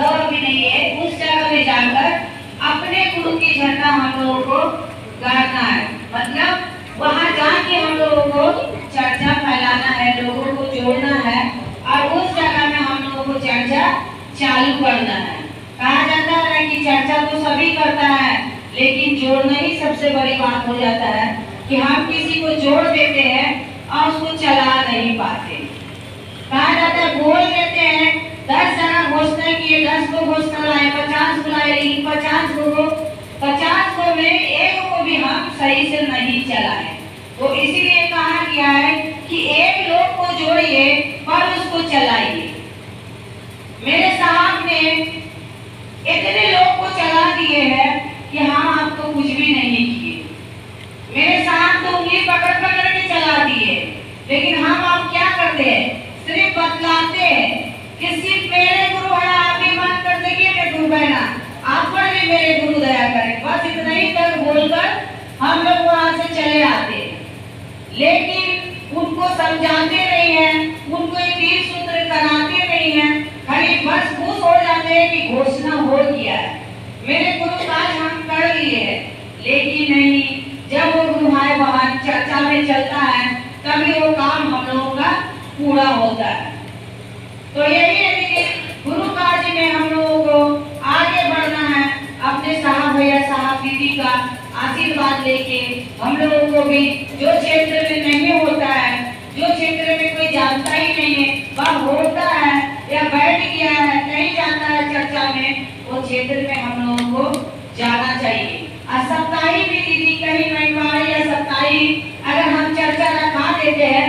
गौरव भी नहीं है उस जगह में जाकर अपने गुरु की झंडा हम लोगों को गाड़ना है। मतलब वहाँ जाके हम लोगों को चर्चा फैलाना है, लोगों को जोड़ना है और उस जगह में हम लोगों को चर्चा चालू करना है। कहा जाता है कि चर्चा तो सभी करता है, लेकिन जोड़ना ही सबसे बड़ी बात हो जाता है कि हम किसी को जोड़ देते हैं और उसको चला नहीं पाते। कहा जाता है बोल देते हैं 10 जगह घोषणा किए, 10 को घोषणा लाए, 50 बुलाए, लेकिन 50 को में एक को भी हम सही से नहीं चलाए। तो इसीलिए कहा गया है कि एक लोग को जोड़िए और उसको चलाइए। मेरे साहब ने इतने लोग को चला दिए हैं कि हम आपको कुछ भी नहीं किए। मेरे साहब तो उंगली पकड़ पकड़ के चला दिए, लेकिन हम आप क्या करते हैं, सिर्फ बतलाते हैं कि सिर्फ मेरे गुरु है, आप भी मान कर देखिए मेरे गुरु बहना, आप पर भी मेरे गुरु दया करें, बस इतना ही तक बोलकर हम लोग वहां से चले आते। लेकिन उनको समझाते नहीं है, उनको एक तीर सूत्र कराते नहीं है, खाली बस खुश हो जाते हैं कि घोषणा हो गया है, मेरे गुरु काज हम कर लिए हैं। लेकिन नहीं, जब वो गुरु भाई वहां चर्चा में चलता है तभी वो काम हम लोगों का पूरा होता है। तो यही है कि गुरु कार्य में हम लोगों को आगे बढ़ना है, अपने साहब भैया साहब दीदी का आशीर्वाद लेके हम लोगों को भी जो क्षेत्र में नहीं होता है, जो क्षेत्र में कोई जानता ही नहीं है, वह होता है या बैठ गया है नहीं जाता है चर्चा में, वो क्षेत्र में हम लोगों को जाना चाहिए। और सप्ताही भी दीदी कहीं महिवाड़ी या सप्ताही अगर हम चर्चा रखा देते हैं,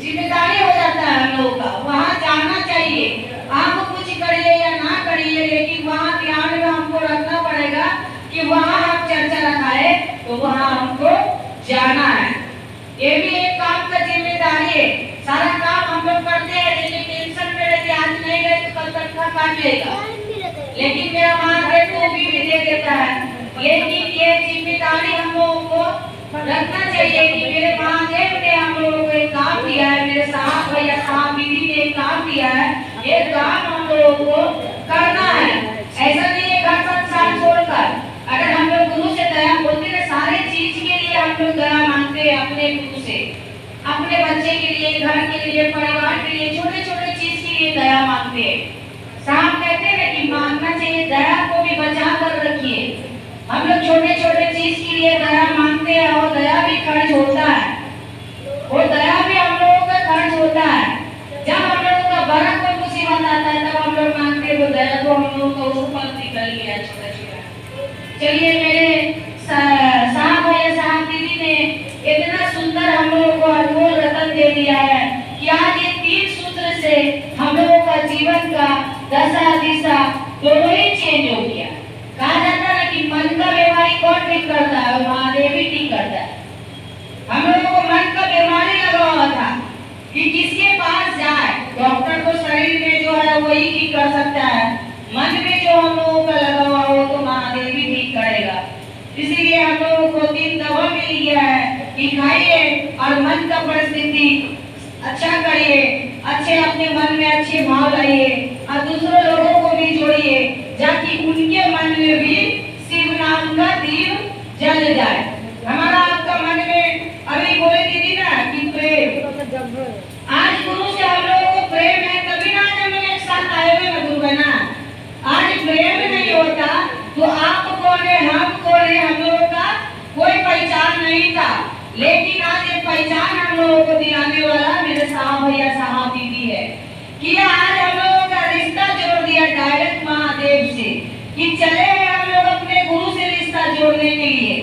जिम्मेदारी हो जाता है हम लोगों का, वहाँ जाना चाहिए। आप कुछ करिए या ना करिए, लेकिन वहाँ ध्यान में हमको रखना पड़ेगा कि वहाँ हम चर्चा रखाए तो वहाँ हमको जाना है। ये भी एक काम का जिम्मेदारी है। सारा काम हम लोग करते हैं, लेकिन टेंशन में रहते आज नहीं गए तो कल तक काट लेगा, लेकिन मेरा माँ है तो भी दे देता है। लेकिन ये जिम्मेदारी हम लोगों को रखना चाहिए कि मेरे महादेव ने हम लोगों को एक काम दिया है, मेरे साहब भैया साहब दीदी ने एक काम दिया है, ये काम हम लोगों को करना है। ऐसा नहीं है घर संसार छोड़कर, अगर हम लोग गुरु से दया बोलते हैं, सारे चीज के लिए हम लोग दया मांगते हैं अपने गुरु से, अपने बच्चे के लिए, घर के लिए, परिवार के लिए, छोटे छोटे चीज के लिए दया मांगते हैं। साहब कहते हैं कि मांगना चाहिए, दया को भी बचा कर रखिए। हम लोग छोटे छोटे चीज के लिए दया मांगते हैं और दया भी खर्च होता है, और दया भी हम लोगों का खर्च होता है। जब हम लोगों का बड़ा कोई मुसीबत आता है तब हम लोग मांगते हैं, तो दया को हम लोगों को ऊपर निकल गया छोटा छोटा। चलिए मेरे साहब भैया साहब दीदी ने इतना सुंदर हम लोगों को अनमोल रतन दे दिया है कि आज ये 3 सूत्र से हम लोगों का जीवन का दशा दिशा दोनों ही चेंज हो गया। कहा जाता है कि मन का बीमारी कौन ठीक करता है, महादेव ही ठीक करता है। हम लोगों को मन का बीमारी लगा हुआ था कि किसके पास जाए, डॉक्टर तो शरीर में जो है वही ठीक कर सकता है, मन में जो हम लोगों का लगा हुआ हो तो महादेव ही ठीक करेगा। इसीलिए हम लोगों को 3 दवा मिल गया है कि खाइए और मन का परिस्थिति अच्छा करिए, अच्छे अपने मन में अच्छे भाव लाइए और दूसरों लोगों को भी जोड़िए, ताकि उनके मन में भी शिव नाम का दीप जल जाए। हमारा आपका मन में अभी बोले दीदी ना कि प्रेम, आज गुरु से हम लोगों को प्रेम है तभी ना हम लोग एक साथ आए हुए गुरु बना। आज प्रेम नहीं होता तो आप कौन है, हम कौन है, हम लोगों का कोई पहचान नहीं था। लेकिन आज एक पहचान हम लोगों को दिलाने वाला मेरे साहब भैया साहब दीदी है कि आज हम लोगों का रिश्ता जोड़ दिया डायरेक्ट महादेव से, कि चले हैं हम लोग अपने गुरु से रिश्ता जोड़ने के लिए।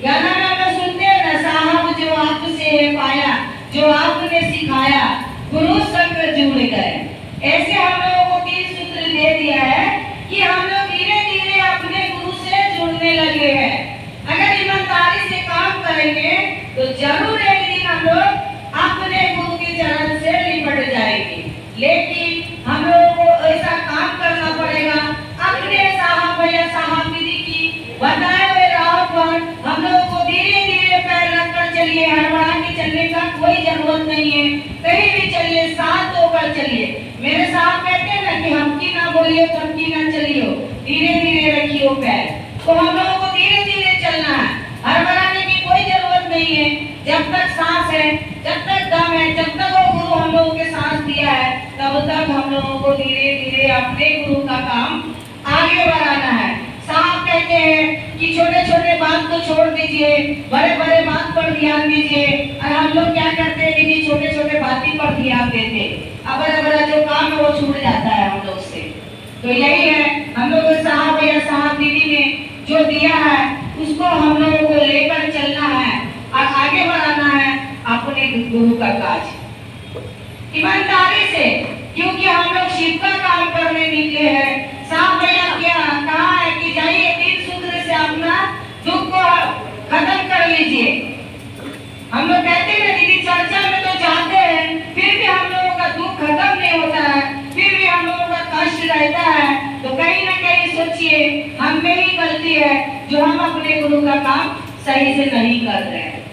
गाना में हम लोग सुनते हैं ना, साहब जो आपसे है पाया, जो आपने सिखाया, गुरु संग जुड़ गए। ऐसे हम लोगों को 3 सूत्र दे दिया है कि हम लोग धीरे धीरे अपने गुरु से जुड़ने लगे हैं। अगर ईमानदारी से काम करेंगे तो जरूर एक दिन हम लोग अपने गुरु के चरण से लिपट जाएंगे। लेकिन हम लोगों को ऐसा काम करना पड़ेगा, अपने साहब भैया साहब दीदी की बताए हुए राह पर हम लोगों को धीरे धीरे पैर रखकर चलिए। हड़बड़ा के चलने का कोई जरूरत नहीं है, कहीं भी चलिए, साथ होकर चलिए। मेरे साहब कहते हैं ना कि हमकी ना बोलियो थमकी ना चलियो, धीरे धीरे रखियो पैर। तो हम लोगों को धीरे धीरे चलना है, हड़बड़ाने की कोई जरूरत नहीं है। जब तक सांस है, जब तक दम है, जब तक वो गुरु हम लोगों के सांस दिया है, तब तक हम लोगों को धीरे धीरे अपने गुरु का काम आगे बढ़ाना है। साहब कहते हैं कि छोटे छोटे बात को छोड़ दीजिए, बड़े बड़े बात पर ध्यान दीजिए। और हम लोग क्या करते हैं दीदी, छोटे छोटे बातें पर ध्यान देते, अब बड़ा बड़ा जो काम है वो छूट जाता है हम लोग से। तो यही है, हम लोग साहब या साहब दीदी ने जो दिया है उसको हम लोगों को लेकर चलना है और आगे बढ़ाना है अपने गुरु का काज ईमानदारी से, क्योंकि हम लोग शिव का काम करने निकले हैं। साहब भैया क्या कहा है कि जाइए 3 सूत्र से अपना दुख को खत्म कर लीजिए। हम लोग कहते हैं दीदी चर्चा में तो जाते हैं, फिर भी हम लोगों का दुख खत्म नहीं होता है, फिर भी हम लोगों का कष्ट रहता है। तो कहीं ना कहीं सोचिए हम में ही गलती है जो हम अपने गुरु का काम सही से नहीं कर रहे हैं।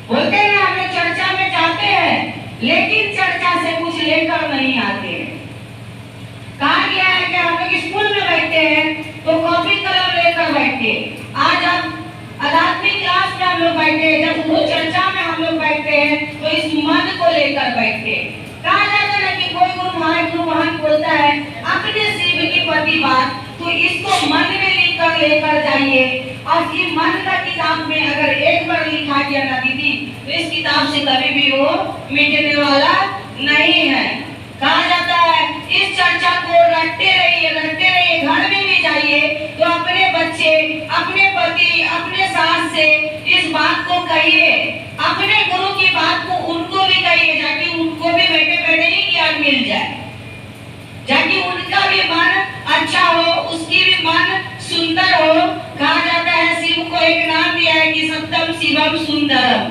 बोलते हैं हम लोग चर्चा में जाते हैं लेकिन चर्चा से कुछ लेकर नहीं आते हैं। कहा गया है कि हम लोग स्कूल में बैठते हैं तो कॉपी कलम लेकर बैठे, आज हम आध्यात्मिक क्लास में हम लोग बैठे हैं, जब गुरु चर्चा में हम लोग बैठते हैं तो इस मन को लेकर बैठते। कहा जाता है कि कोई गुरु महान बोलता है अपने शिव की पति बात, तो इसको मन में लिखकर लेकर जाइए। और ये मन का किताब में अगर एक बार लिखा गया ना दीदी, तो इस किताब से कभी भी वो मिटने वाला नहीं है। कहा जाता है इस चर्चा को रटते रहिए, घर में भी जाइए तो अपने बच्चे, अपने पति, अपने सास से इस बात को कहिए, अपने गुरु की बात को उनको भी कहिए, ताकि उनको भी बैठे बैठे ही ज्ञान मिल जाए, ताकि उनका भी मन अच्छा हो, उसकी भी मन सुंदर हो। कहा जाता है शिव को एक नाम दिया है कि सत्यम शिवम सुंदरम।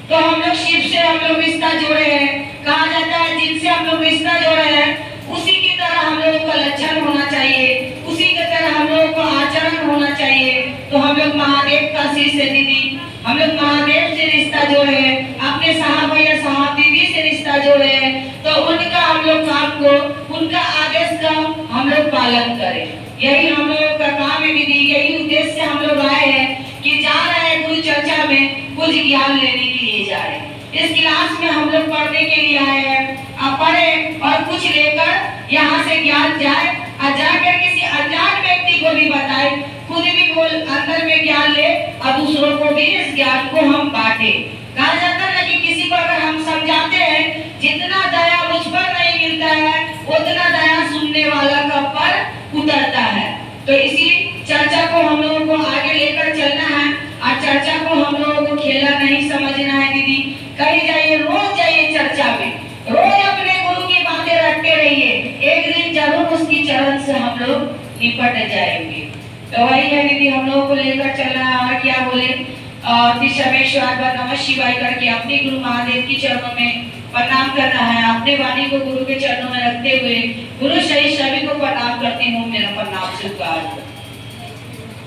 तो हम लोग शिव से हम लोग रिश्ता जोड़े हैं। कहा जाता है जिनसे हम लोग रिश्ता जोड़े हैं उसी की तरह हम लोगों का लक्षण होना चाहिए, उसी की तरह हम लोगों को आचरण होना चाहिए। तो हम लोग महादेव का शीश से दीदी, हम लोग महादेव से रिश्ता जोड़े हैं, अपने साहब या साहब दीदी से रिश्ता जोड़े हैं। तो उनका हम लोग काम को, उनका आदेश का हम लोग पालन करें। यही हम लोगों का काम है दीदी, यही उद्देश्य से हम लोग आए हैं कि जा रहे हैं गुरु चर्चा में कुछ ज्ञान लेने के लिए जा रहे हैं। इस क्लास में हम लोग पढ़ने के लिए आए हैं, आप पढ़े और कुछ लेकर यहाँ से ज्ञान जाए और जाकर किसी अनजान व्यक्ति को भी बताए, खुद भी बोल अंदर में ज्ञान ले और दूसरों को भी इस ज्ञान को हम बांटे। कहा जाता है कि किसी को अगर हम समझाते हैं, जितना दया मुझ पर नहीं मिलता है उतना दया सुनने वाला का पर उतरता है। तो इसी चर्चा को हम लोगों को आगे लेकर चलना है और चर्चा को हम लोगों को खेला नहीं समझना है दीदी। कहीं जाइए, रोज जाइए चर्चा में, रोज अपने गुरु की बातें रखते रहिए, एक दिन जरूर उसकी चरण से हम लोग निपट जाएंगे। तो वही है दीदी हम लोगों को लेकर चलना है। और क्या बोले, तिरशमेश्वर नमः शिवाय करके अपने गुरु महादेव की चरणों में प्रणाम करना है, अपने वाणी को गुरु के चरणों में रखते हुए गुरु सहित सभी को प्रणाम करती हूँ। मेरा प्रणाम स्वीकार।